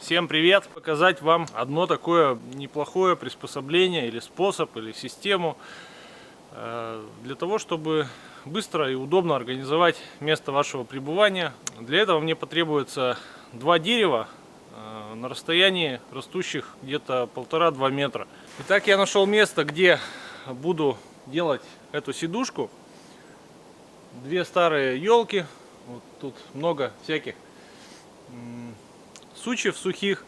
Всем привет! Показать вам одно такое неплохое приспособление или способ, или систему для того, чтобы быстро и удобно организовать место вашего пребывания. Для этого мне потребуется два дерева на расстоянии растущих где-то 1,5–2 метра. Итак, я нашел место, где буду делать эту сидушку. Две старые елки, вот тут много всяких сучьев сухих.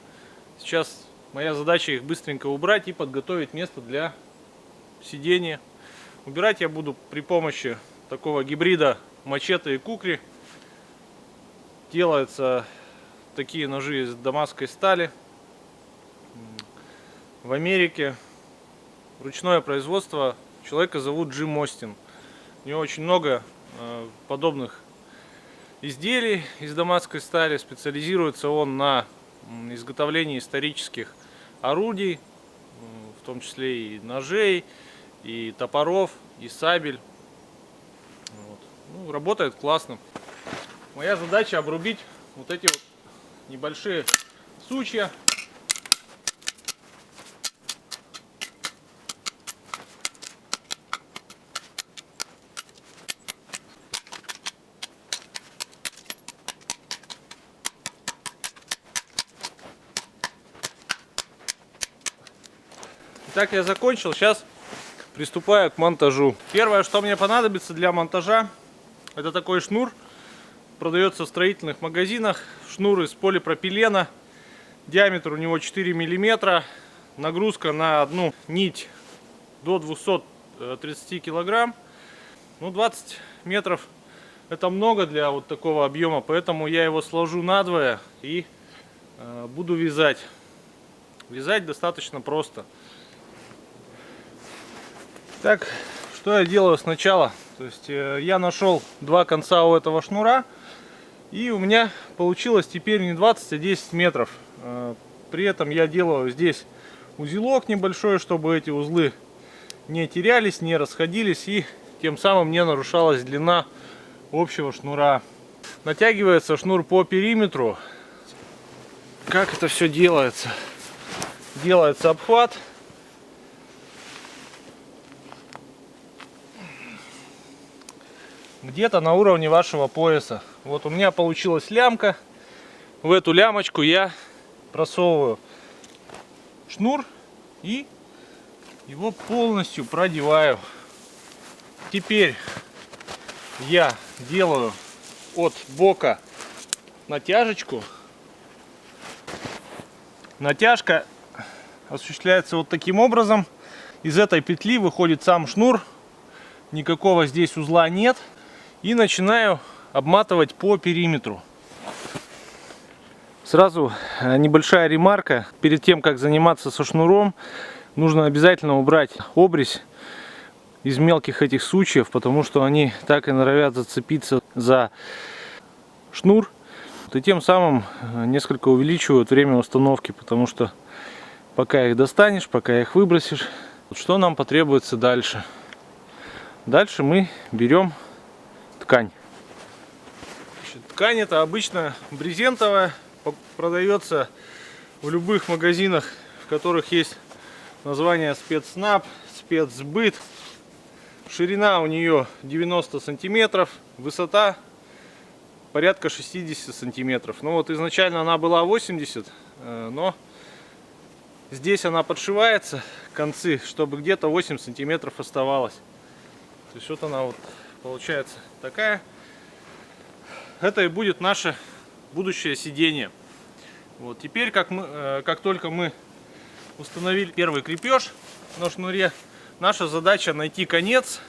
Сейчас моя задача их быстренько убрать и подготовить место для сидения. Убирать я буду при помощи такого гибрида мачете и кукри. Делаются такие ножи из дамасской стали. В Америке ручное производство, человека зовут Джим Остин. У него очень много подобных изделий из дамасской стали. Специализируется он на изготовлении исторических орудий, в том числе и ножей, и топоров, и сабель. Вот. Ну, работает классно. Моя задача обрубить вот эти вот небольшие сучья. Итак, я закончил. Сейчас приступаю к монтажу. Первое, что мне понадобится для монтажа, это такой шнур. Продается в строительных магазинах. Шнур из полипропилена. Диаметр у него 4 мм. Нагрузка на одну нить до 230 кг. Ну, 20 метров это много для вот такого объема. Поэтому я его сложу надвое и буду вязать. Вязать достаточно просто. Так, что я делаю сначала? То есть я нашел два конца у этого шнура, и у меня получилось теперь не 20, а 10 метров. При этом я делаю здесь узелок небольшой, чтобы эти узлы не терялись, не расходились, и тем самым не нарушалась длина общего шнура. Натягивается шнур по периметру. Как это все делается? Делается обхват. Где-то на уровне вашего пояса. Вот у меня получилась лямка. В эту лямочку я просовываю шнур и его полностью продеваю. Теперь я делаю от бока натяжечку. Натяжка осуществляется вот таким образом. Из этой петли выходит сам шнур. Никакого здесь узла нет. И начинаю обматывать по периметру. Сразу небольшая ремарка. Перед тем, как заниматься со шнуром, нужно обязательно убрать обрезь из мелких этих сучьев, потому что они так и норовят зацепиться за шнур. И тем самым несколько увеличивают время установки, потому что пока их достанешь, пока их выбросишь. Что нам потребуется дальше? Дальше мы берем ткань. Ткань это обычно брезентовая, продается в любых магазинах, в которых есть название спецснаб, спецсбыт. Ширина у нее 90 сантиметров, высота порядка 60 сантиметров. Ну вот изначально она была 80, но здесь она подшивается, концы, чтобы где-то 8 сантиметров оставалось. То есть вот она вот получается такая. Это и будет наше будущее сиденье. Вот теперь, как только мы установили первый крепеж на шнуре, наша задача найти конец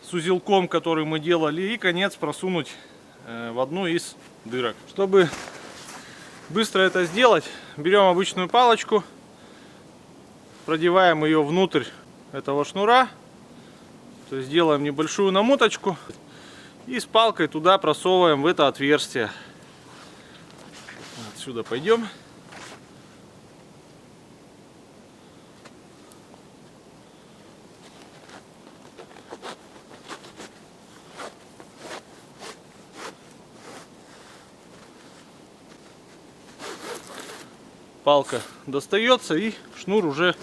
с узелком, который мы делали, и конец просунуть в одну из дырок. Чтобы быстро это сделать, берем обычную палочку, продеваем ее внутрь этого шнура. То есть делаем небольшую намоточку и с палкой туда просовываем в это отверстие. Отсюда пойдем. палка достается, и шнур уже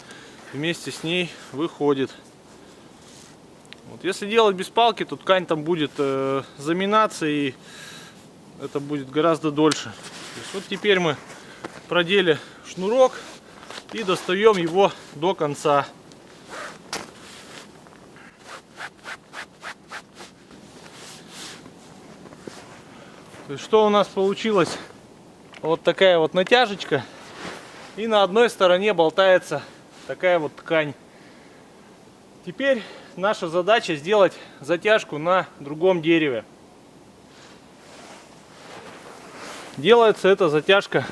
вместе с ней выходит. Вот. Если делать без палки, то ткань там будет заминаться, и это будет гораздо дольше. То есть вот теперь мы продели шнурок и достаем его до конца. То есть что у нас получилось? Вот такая вот натяжечка, и на одной стороне болтается такая вот ткань. Теперь наша задача сделать затяжку на другом дереве. Делается эта затяжка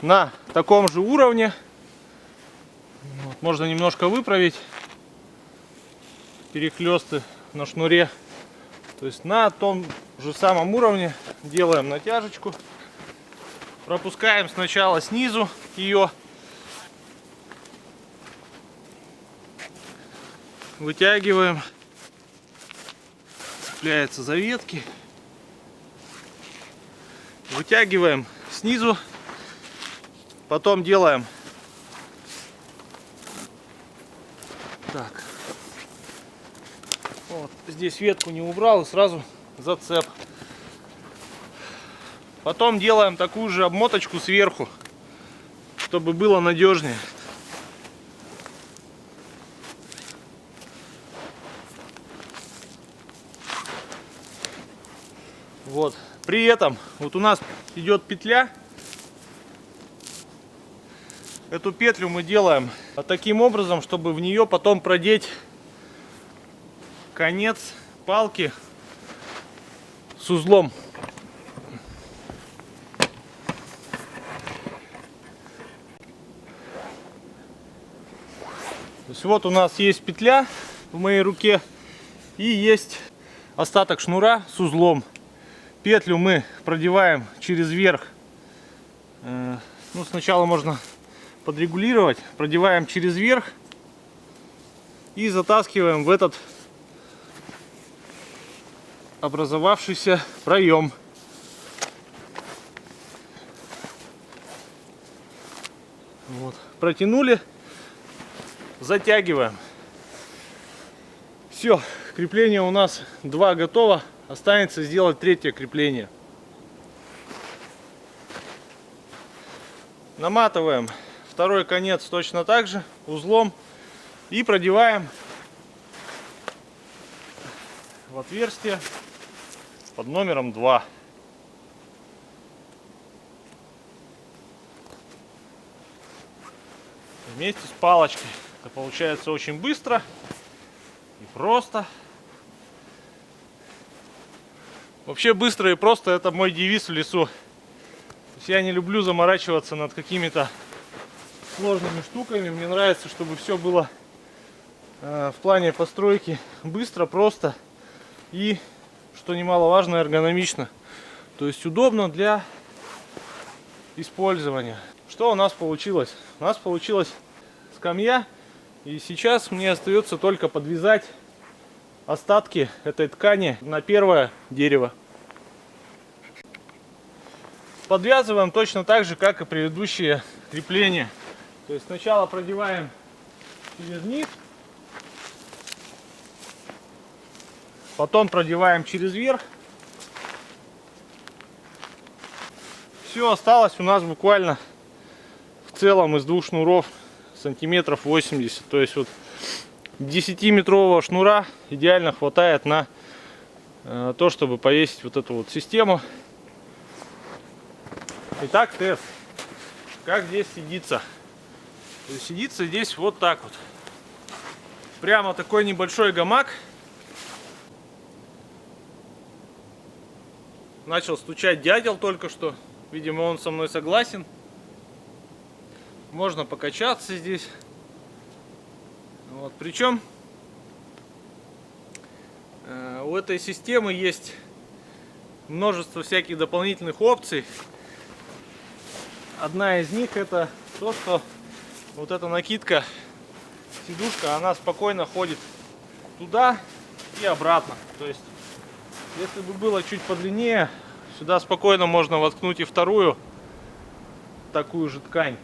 на таком же уровне. Вот, можно немножко выправить перехлесты на шнуре. То есть на том же самом уровне делаем натяжечку. Пропускаем сначала снизу ее. Вытягиваем. Цепляется за ветки. Вытягиваем снизу. Потом делаем так. Вот здесь ветку не убрал, и сразу зацеп. Потом делаем такую же обмоточку сверху, чтобы было надежнее. Вот. При этом вот у нас идет петля. Эту петлю мы делаем таким образом, чтобы в нее потом продеть конец палки с узлом. То есть вот у нас есть петля в моей руке и есть остаток шнура с узлом. Петлю мы продеваем через верх. Ну, сначала можно подрегулировать. Продеваем через верх и затаскиваем в этот образовавшийся проем. Вот. Протянули, затягиваем. Все, крепление у нас 2 готово. Останется сделать 3-е крепление. Наматываем 2-й конец точно так же узлом и продеваем в отверстие под номером 2. Вместе с палочкой. Это получается очень быстро и просто. Вообще быстро и просто — это мой девиз в лесу. То есть я не люблю заморачиваться над какими-то сложными штуками. Мне нравится, чтобы все было в плане постройки быстро, просто и, что немаловажно, эргономично. То есть удобно для использования. Что у нас получилось? У нас получилась скамья, и сейчас мне остается только подвязать остатки этой ткани на первое дерево. Подвязываем точно так же, как и предыдущие крепления. То есть сначала продеваем через низ, потом продеваем через верх. Все, осталось у нас буквально в целом из 2 шнуров сантиметров 80. То есть вот 10-метрового шнура идеально хватает на то, чтобы повесить вот эту вот систему. Итак, тест. Как здесь сидится? То есть сидится здесь вот так вот. Прямо такой небольшой гамак. Начал стучать дятел только что. Видимо, он со мной согласен. Можно покачаться здесь. Вот. Причем у этой системы есть множество всяких дополнительных опций. Одна из них — это то, что вот эта накидка, сидушка, она спокойно ходит туда и обратно. То есть, если бы было чуть подлиннее, сюда спокойно можно воткнуть и вторую такую же ткань.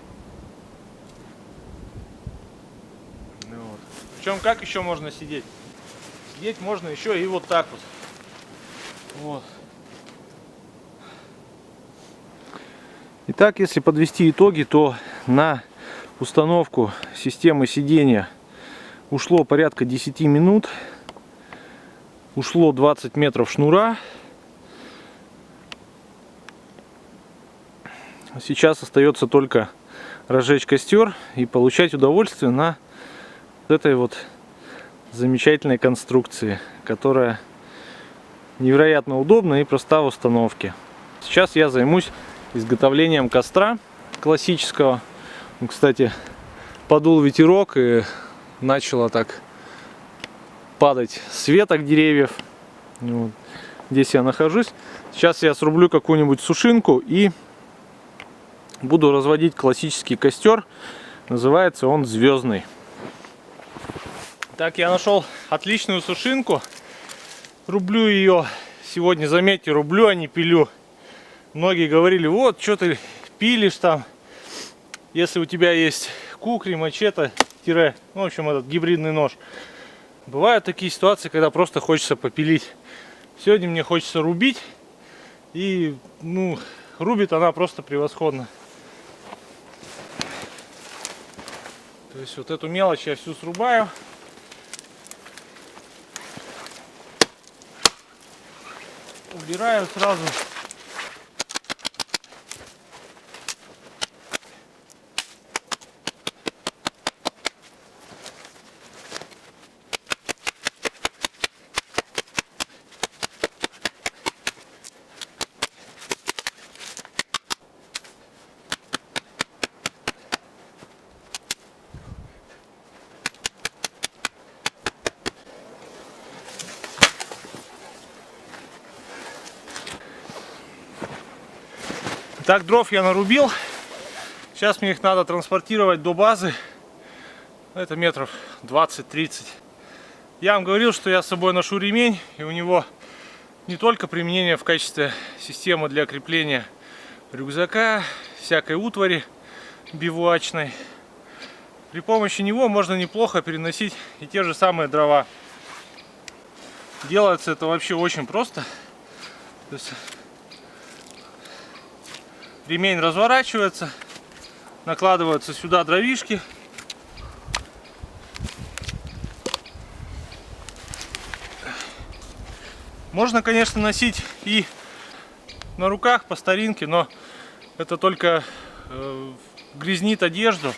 Причем как еще можно сидеть? Сидеть можно еще и вот так вот. Вот. Итак, если подвести итоги, то на установку системы сидения ушло порядка 10 минут. Ушло 20 метров шнура. Сейчас остается только разжечь костер и получать удовольствие на этой вот замечательной конструкции, которая невероятно удобна и проста в установке. Сейчас я займусь изготовлением костра классического. Кстати, подул ветерок и начало так падать с веток деревьев. Вот. Здесь я нахожусь. Сейчас я срублю какую-нибудь сушинку и буду разводить классический костер. Называется он звездный. Так, я нашел отличную сушинку. Рублю ее сегодня, заметьте, рублю, а не пилю. Многие говорили: вот, что ты пилишь там, если у тебя есть кукри, мачете, тире, ну, в общем, этот гибридный нож. Бывают такие ситуации, когда просто хочется попилить. Сегодня мне хочется рубить, и, ну, рубит она просто превосходно. То есть вот эту мелочь я всю срубаю. Убираю сразу. Так, дров я нарубил. Сейчас мне их надо транспортировать до базы. Это метров 20-30. Я вам говорил, что я с собой ношу ремень. И у него не только применение в качестве системы для крепления рюкзака, всякой утвари бивуачной. При помощи него можно неплохо переносить и те же самые дрова. Делается это вообще очень просто. То есть ремень разворачивается, накладываются сюда дровишки. Можно, конечно, носить и на руках по старинке, но это только грязнит одежду.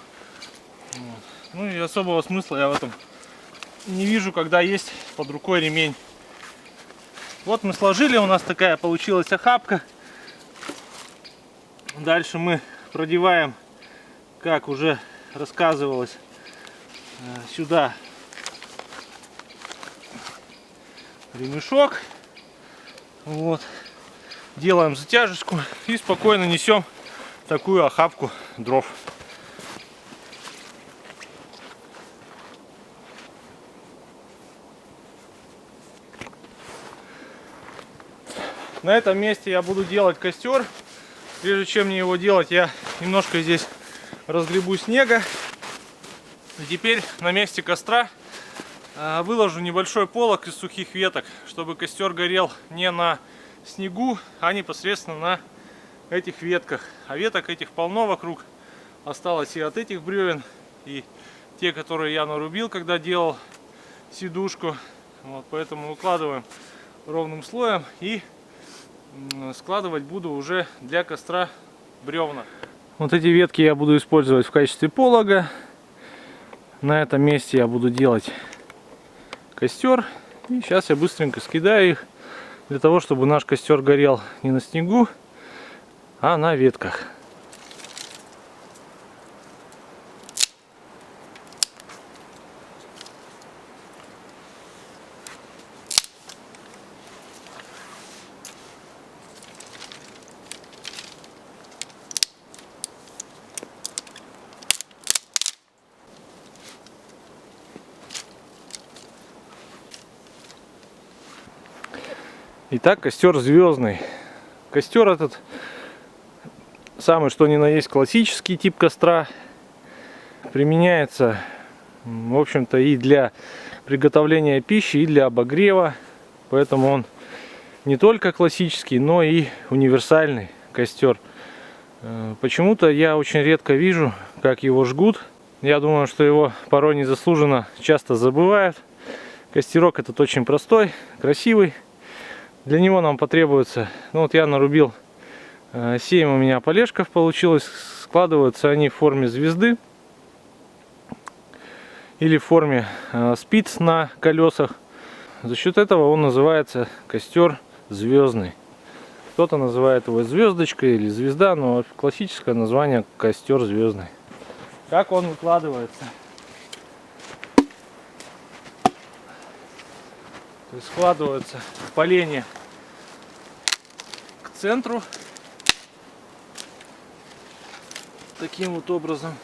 Ну и особого смысла я в этом не вижу, когда есть под рукой ремень. Вот мы сложили, у нас такая получилась охапка. Дальше мы продеваем, как уже рассказывалось, сюда ремешок. Вот. Делаем затяжечку и спокойно несем такую охапку дров. На этом месте я буду делать костер. Прежде чем мне его делать, я немножко здесь разгребу снега. И теперь на месте костра выложу небольшой полог из сухих веток, чтобы костер горел не на снегу, а непосредственно на этих ветках. А веток этих полно вокруг. Осталось и от этих бревен, и те, которые я нарубил, когда делал сидушку. Вот, поэтому укладываем ровным слоем и складывать буду уже для костра бревна. Вот эти ветки я буду использовать в качестве полога. На этом месте я буду делать костер. И сейчас я быстренько скидаю их, для того, чтобы наш костер горел не на снегу, а на ветках. Итак, костер звездный. Костер этот самый что ни на есть классический тип костра. Применяется в общем-то, и для приготовления пищи, и для обогрева. Поэтому он не только классический, но и универсальный костер. Почему-то я очень редко вижу, как его жгут. Я думаю, что его порой незаслуженно часто забывают. Костерок этот очень простой, красивый. Для него нам потребуется, ну вот я нарубил 7 у меня полежков получилось. Складываются они в форме звезды или в форме спиц на колесах. За счет этого он называется костер звездный. Кто-то называет его звездочкой или звезда, но классическое название костер звездный. Как он выкладывается? То есть складывается поленья к центру таким вот образом.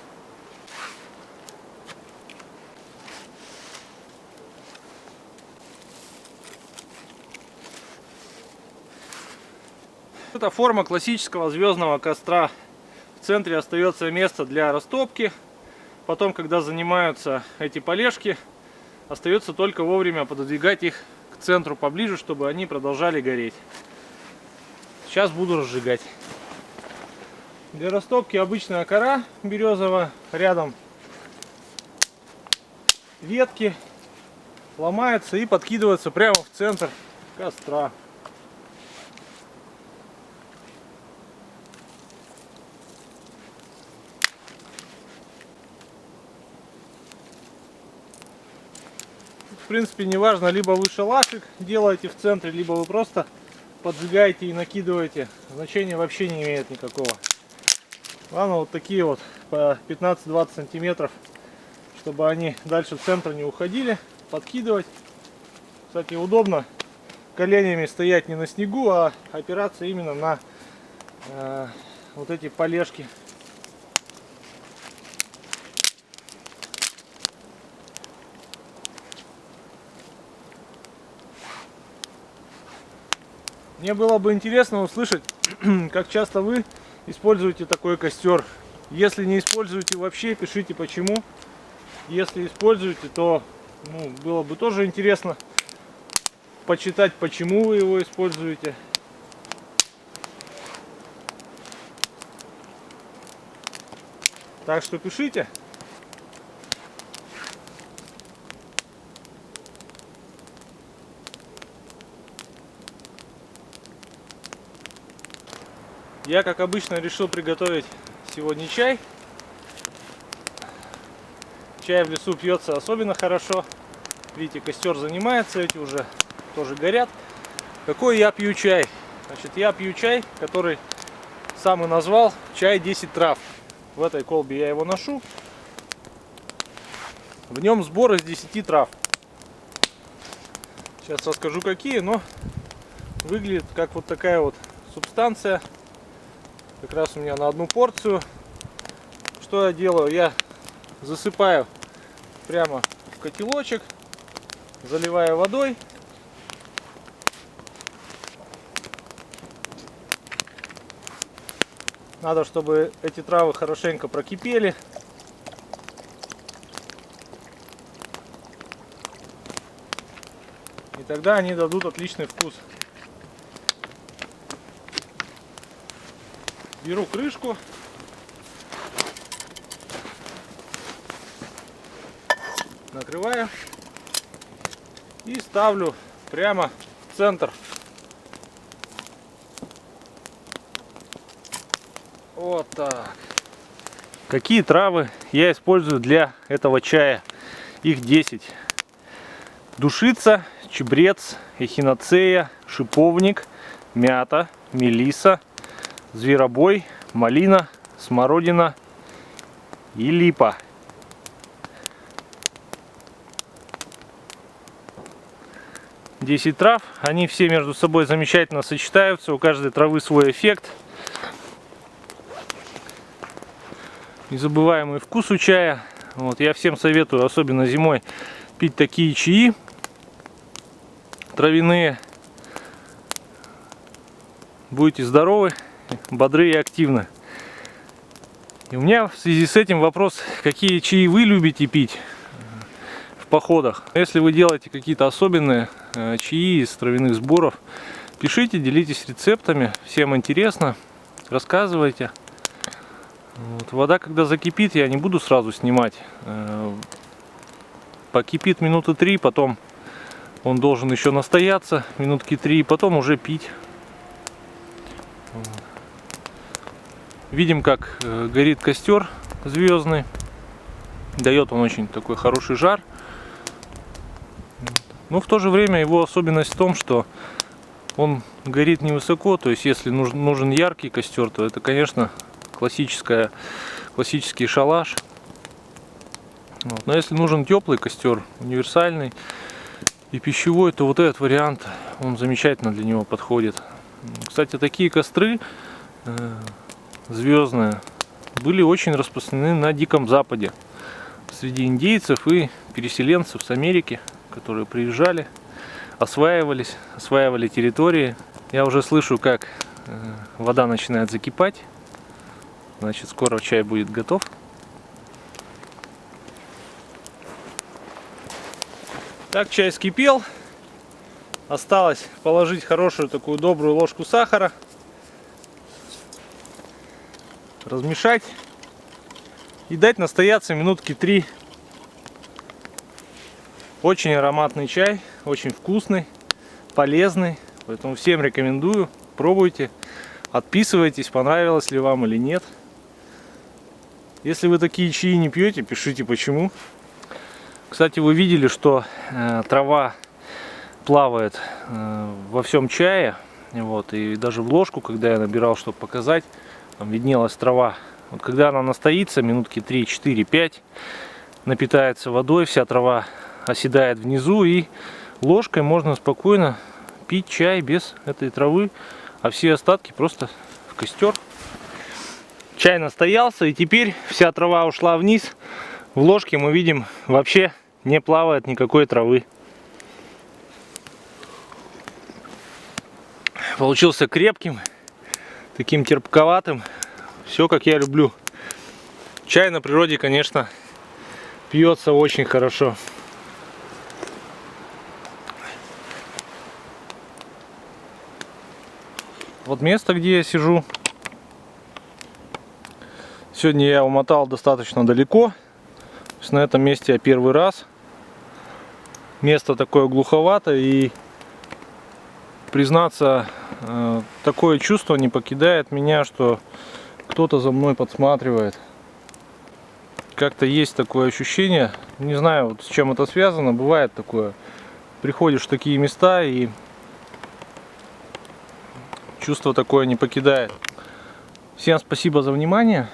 Это форма классического звездного костра. В центре остается место для растопки. Потом, когда занимаются эти полежки, остается только вовремя пододвигать их к центру поближе, чтобы они продолжали гореть. Сейчас буду разжигать. Для растопки обычная кора березовая. Рядом ветки ломаются и подкидываются прямо в центр костра. В принципе, неважно, либо вы шалашик делаете в центре, либо вы просто поджигаете и накидываете. Значения вообще не имеет никакого. Главное вот такие вот по 15-20 сантиметров, чтобы они дальше в центр не уходили. Подкидывать. Кстати, удобно коленями стоять не на снегу, а опираться именно на вот эти полежки. Мне было бы интересно услышать, как часто вы используете такой костер. Если не используете вообще, пишите почему. Если используете, то было бы тоже интересно почитать, почему вы его используете. Так что пишите. Я, как обычно, решил приготовить сегодня чай. Чай в лесу пьется особенно хорошо. Видите, костер занимается, эти уже тоже горят. Какой я пью чай? Значит, я пью чай, который сам и назвал чай 10 трав. В этой колбе я его ношу. В нем сбор из 10 трав. Сейчас расскажу какие, но выглядит как вот такая вот субстанция. Как раз у меня на одну порцию. Что я делаю? Я засыпаю прямо в котелочек, заливаю водой. Надо, чтобы эти травы хорошенько прокипели. И тогда они дадут отличный вкус. Беру крышку. Накрываю. И ставлю прямо в центр. Вот так. Какие травы я использую для этого чая? Их 10. Душица, чебрец, эхиноцея, шиповник, мята, мелиса, зверобой, малина, смородина и липа. Десять трав, они все между собой замечательно сочетаются, у каждой травы свой эффект. Незабываемый вкус у чая. Вот, я всем советую, особенно зимой, пить такие чаи травяные. Будете здоровы, бодры и активны. И у меня в связи с этим вопрос, какие чаи вы любите пить. походах. Если вы делаете какие-то особенные чаи из травяных сборов, пишите, делитесь рецептами, всем интересно, рассказывайте. Вот. Вода, когда закипит, я не буду сразу снимать. Покипит минуты 3, потом он должен еще настояться минутки 3, и потом уже пить. Видим, как горит костер звездный. Дает он очень такой хороший жар. Но в то же время его особенность в том, что он горит невысоко. То есть если нужен яркий костер, то это, конечно, классический шалаш. Вот. Но если нужен теплый костер, универсальный и пищевой, то вот этот вариант, он замечательно для него подходит. Кстати, такие костры звездные были очень распространены на Диком Западе среди индейцев и переселенцев с Америки, которые приезжали, осваивали территории. Я уже слышу, как вода начинает закипать. Значит, скоро чай будет готов. Так, чай вскипел. Осталось положить хорошую такую добрую ложку сахара. Размешать. И дать настояться минутки 3. Очень ароматный чай, очень вкусный, полезный. Поэтому всем рекомендую. Пробуйте. Отписывайтесь, понравилось ли вам или нет. Если вы такие чаи не пьете, пишите почему. Кстати, вы видели, что трава плавает во всем чае. Вот, и даже в ложку, когда я набирал, чтобы показать, там виднелась трава. Вот когда она настоится, минутки 3, 4, 5, напитается водой, вся трава оседает внизу, и ложкой можно спокойно пить чай без этой травы, а все остатки просто в костер. Чай настоялся, и теперь вся трава ушла вниз. В ложке мы видим, вообще не плавает никакой травы. Получился крепким, таким терпковатым. Все как я люблю. Чай на природе, конечно, пьется очень хорошо. Вот место, где я сижу. Сегодня я умотал достаточно далеко. То есть на этом месте я первый раз. Место такое глуховато, и, признаться, такое чувство не покидает меня, что кто-то за мной подсматривает. Как-то есть такое ощущение, не знаю, вот с чем это связано, бывает такое. Приходишь в такие места, и чувство такое не покидает. Всем спасибо за внимание.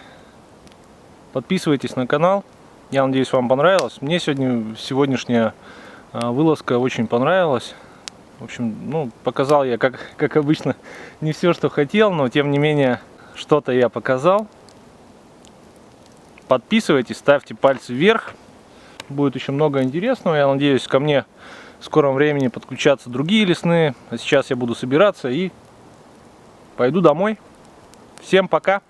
Подписывайтесь на канал. Я надеюсь, вам понравилось. Мне сегодняшняя вылазка очень понравилась. В общем, показал я, как обычно, не все, что хотел, но тем не менее, что-то я показал. Подписывайтесь, ставьте пальцы вверх. Будет еще много интересного. Я надеюсь, ко мне в скором времени подключатся другие лесные. А сейчас я буду собираться и пойду домой. Всем пока!